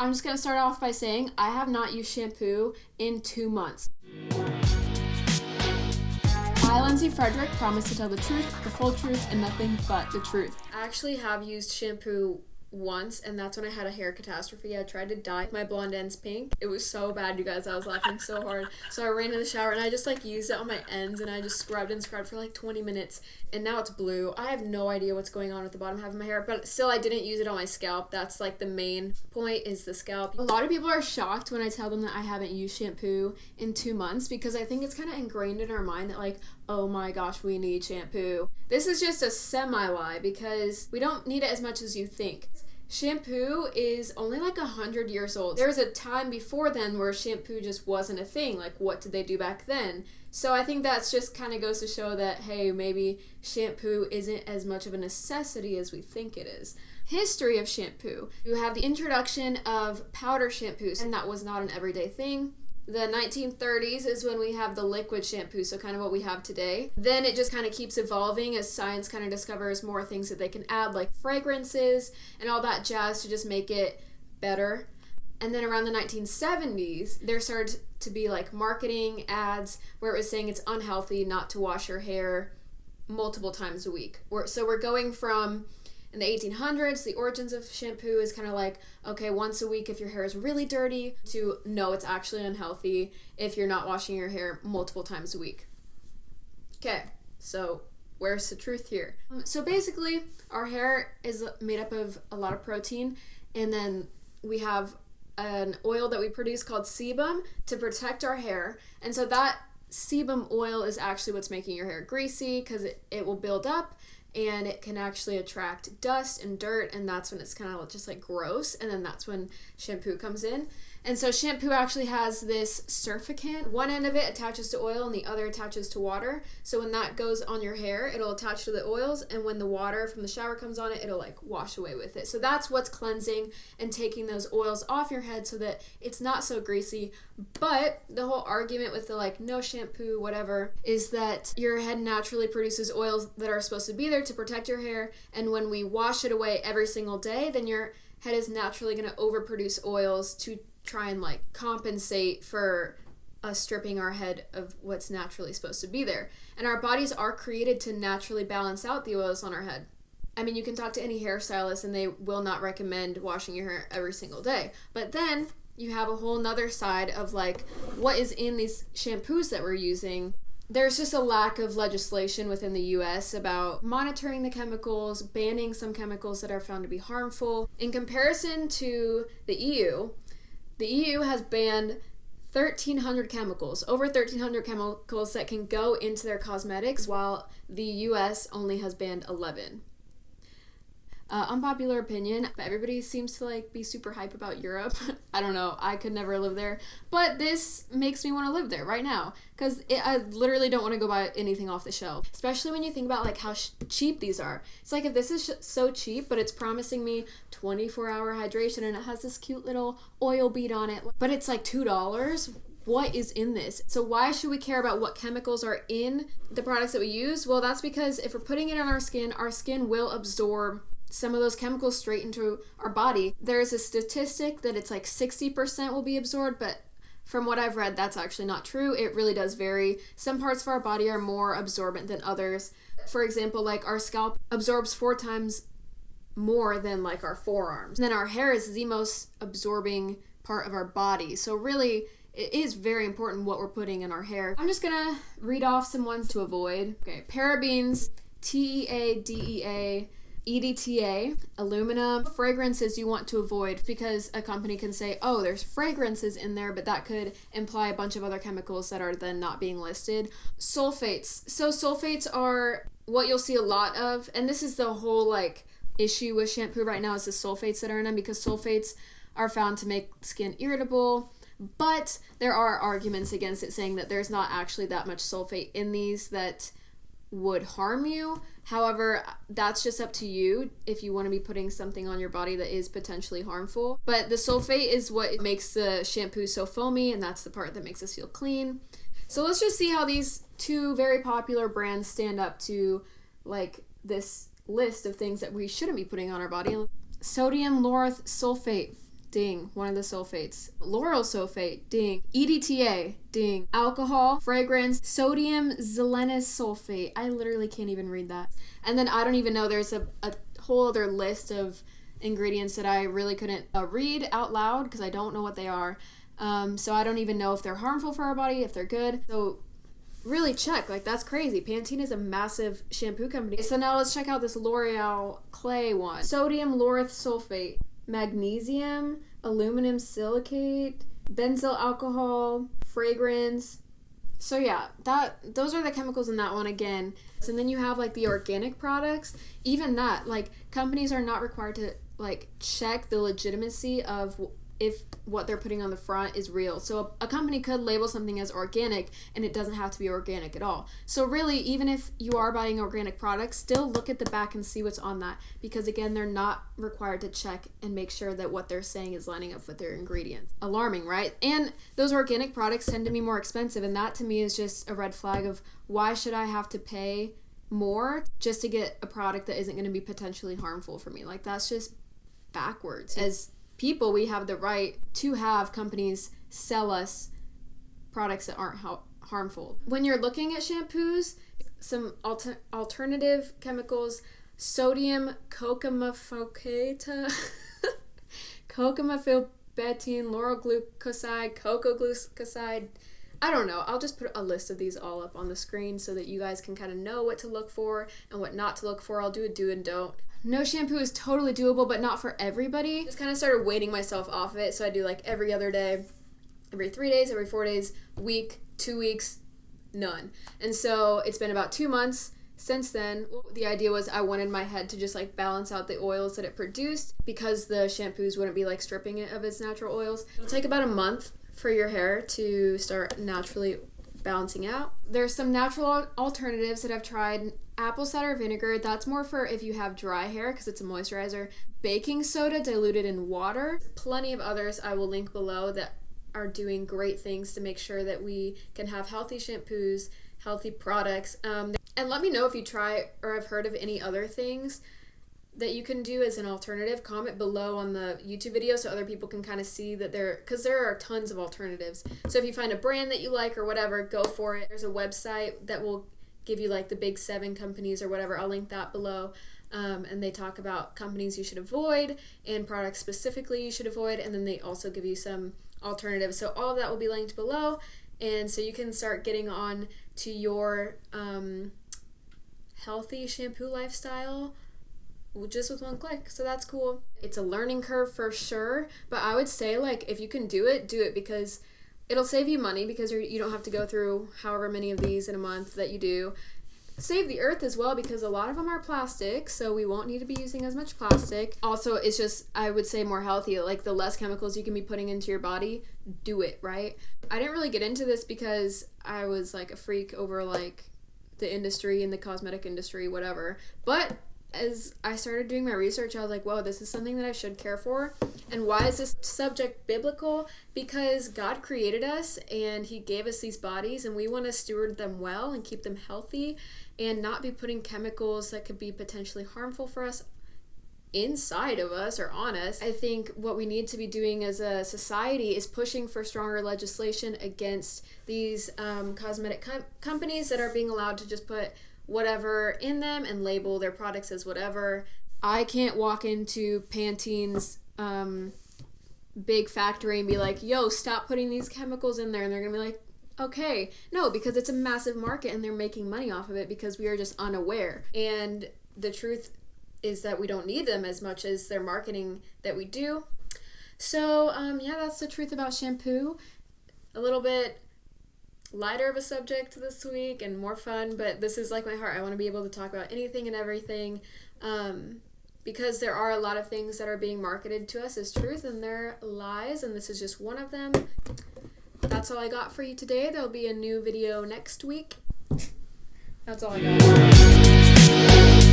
I'm just going to start off by saying I have not used shampoo in 2 months. I, Lindsay Frederick, promise to tell the truth, the full truth, and nothing but the truth. I actually have used shampoo once, and that's when I had a hair catastrophe. I tried to dye my blonde ends pink. It was so bad, you guys. I was laughing so hard. So I ran in the shower and I just used it on my ends, and I just scrubbed and scrubbed for 20 minutes, and now it's blue. I have no idea what's going on with the bottom half of my hair, but still I didn't use it on my scalp. That's the main point, is the scalp. A lot of people are shocked when I tell them that I haven't used shampoo in 2 months, because I think it's kind of ingrained in our mind that oh my gosh, we need shampoo. This is just a semi-lie, because we don't need it as much as you think. Shampoo is only 100 years old. There was a time before then where shampoo just wasn't a thing. What did they do back then? So I think that's just kind of goes to show that, hey, maybe shampoo isn't as much of a necessity as we think it is. History of shampoo. You have the introduction of powder shampoos, and that was not an everyday thing. The 1930s is when we have the liquid shampoo, so kind of what we have today. Then it just kind of keeps evolving as science kind of discovers more things that they can add, like fragrances and all that jazz, to just make it better. And then around the 1970s, there started to be marketing ads where it was saying it's unhealthy not to wash your hair multiple times a week. So we're going from, in the 1800s, the origins of shampoo is kind of okay, once a week if your hair is really dirty, to no, it's actually unhealthy if you're not washing your hair multiple times a week. Okay, so where's the truth here? So basically, our hair is made up of a lot of protein, and then we have an oil that we produce called sebum to protect our hair, and so that sebum oil is actually what's making your hair greasy, because it will build up, and it can actually attract dust and dirt, and that's when it's kind of just gross, and then that's when shampoo comes in. And so shampoo actually has this surfactant. One end of it attaches to oil and the other attaches to water. So when that goes on your hair, it'll attach to the oils, and when the water from the shower comes on it, it'll wash away with it. So that's what's cleansing and taking those oils off your head so that it's not so greasy. But the whole argument with the no shampoo, whatever, is that your head naturally produces oils that are supposed to be there to protect your hair, and when we wash it away every single day, then your head is naturally going to overproduce oils to try and compensate for us stripping our head of what's naturally supposed to be there. And our bodies are created to naturally balance out the oils on our head. I mean, you can talk to any hairstylist and they will not recommend washing your hair every single day. But then you have a whole nother side of what is in these shampoos that we're using. There's just a lack of legislation within the US about monitoring the chemicals, banning some chemicals that are found to be harmful. In comparison to the EU has banned 1,300 chemicals, over 1,300 chemicals that can go into their cosmetics, while the US only has banned 11. Unpopular opinion, everybody seems to be super hype about Europe. I don't know, I could never live there, but this makes me want to live there right now, because I literally don't want to go buy anything off the shelf, especially when you think about how cheap these are. It's if this is so cheap, but it's promising me 24-hour hydration, and it has this cute little oil bead on it, but it's $2. What is in this? So why should we care about what chemicals are in the products that we use? Well, that's because if we're putting it on our skin will absorb some of those chemicals straight into our body. There's a statistic that it's 60% will be absorbed, but from what I've read, that's actually not true. It really does vary. Some parts of our body are more absorbent than others. For example, our scalp absorbs 4 times more than our forearms. And then our hair is the most absorbing part of our body. So really, it is very important what we're putting in our hair. I'm just gonna read off some ones to avoid. Okay, parabens, TEA, DEA, EDTA, aluminum, fragrances you want to avoid, because a company can say, oh, there's fragrances in there, but that could imply a bunch of other chemicals that are then not being listed. Sulfates. So sulfates are what you'll see a lot of, and this is the whole issue with shampoo right now, is the sulfates that are in them, because sulfates are found to make skin irritable, but there are arguments against it, saying that there's not actually that much sulfate in these that would harm you. However, that's just up to you if you want to be putting something on your body that is potentially harmful. But the sulfate is what makes the shampoo so foamy, and that's the part that makes us feel clean. So let's just see how these two very popular brands stand up to this list of things that we shouldn't be putting on our body. Sodium lauryl sulfate. ding, one of the sulfates. Lauryl sulfate, ding. EDTA, ding. Alcohol, fragrance, sodium xylenous sulfate. I literally can't even read that. And then I don't even know, there's a whole other list of ingredients that I really couldn't read out loud because I don't know what they are. So I don't even know if they're harmful for our body, if they're good. So really check, like that's crazy. Pantene is a massive shampoo company. So now let's check out this L'Oreal Clay one. Sodium lauryl sulfate, magnesium, aluminum silicate, benzyl alcohol, fragrance. So yeah, those are the chemicals in that one again. And then you have like the organic products. Even that, like companies are not required to like check the legitimacy of if what they're putting on the front is real. So a company could label something as organic and it doesn't have to be organic at all. So really, even if you are buying organic products, still look at the back and see what's on that, because again, they're not required to check and make sure that what they're saying is lining up with their ingredients. Alarming, right? And those organic products tend to be more expensive, and that to me is just a red flag of why should I have to pay more just to get a product that isn't going to be potentially harmful for me? Like that's just backwards. As people, we have the right to have companies sell us products that aren't harmful. When you're looking at shampoos, some alternative chemicals, sodium cocamafocate, cocamafilbetene, lauryl glucoside, cocoa glucoside. I don't know. I'll just put a list of these all up on the screen so that you guys can kind of know what to look for and what not to look for. I'll do a do and don't. No shampoo is totally doable, but not for everybody. Just kind of started weaning myself off of it. So I do like every other day, every 3 days, every 4 days, week, 2 weeks, none. And so it's been about 2 months since then. The idea was I wanted my head to just like balance out the oils that it produced because the shampoos wouldn't be like stripping it of its natural oils. It'll take about a month for your hair to start naturally balancing out. There's some natural alternatives that I've tried. Apple cider vinegar, that's more for if you have dry hair because it's a moisturizer. Baking soda diluted in water. Plenty of others I will link below that are doing great things to make sure that we can have healthy shampoos, healthy products. And let me know if you try or have heard of any other things that you can do as an alternative. Comment below on the YouTube video so other people can kind of see that because there are tons of alternatives. So if you find a brand that you like or whatever, go for it. There's a website that will give you like the big 7 companies or whatever. I'll link that below. And they talk about companies you should avoid and products specifically you should avoid. And then they also give you some alternatives. So all of that will be linked below. And so you can start getting on to your healthy shampoo lifestyle just with one click. So that's cool. It's a learning curve for sure, but I would say like if you can do it because it'll save you money because you don't have to go through however many of these in a month that you do. Save the earth as well because a lot of them are plastic, so we won't need to be using as much plastic. Also, it's just, I would say, more healthy. Like the less chemicals you can be putting into your body, do it, right? I didn't really get into this because I was like a freak over like the industry and the cosmetic industry, whatever. But as I started doing my research, I was like, whoa, this is something that I should care for. And why is this subject biblical? Because God created us and he gave us these bodies and we want to steward them well and keep them healthy and not be putting chemicals that could be potentially harmful for us inside of us or on us. I think what we need to be doing as a society is pushing for stronger legislation against these cosmetic companies that are being allowed to just put whatever in them and label their products as whatever. I can't walk into Pantene's big factory and be like, yo, stop putting these chemicals in there, and they're gonna be like, okay. No, because it's a massive market and they're making money off of it because we are just unaware. And the truth is that we don't need them as much as they're marketing that we do. So yeah, that's the truth about shampoo. A little bit lighter of a subject this week and more fun, but this is like my heart. I want to be able to talk about anything and everything because there are a lot of things that are being marketed to us as truth and they're lies, and this is just one of them. That's all I got for you today. There'll be a new video next week. That's all I got.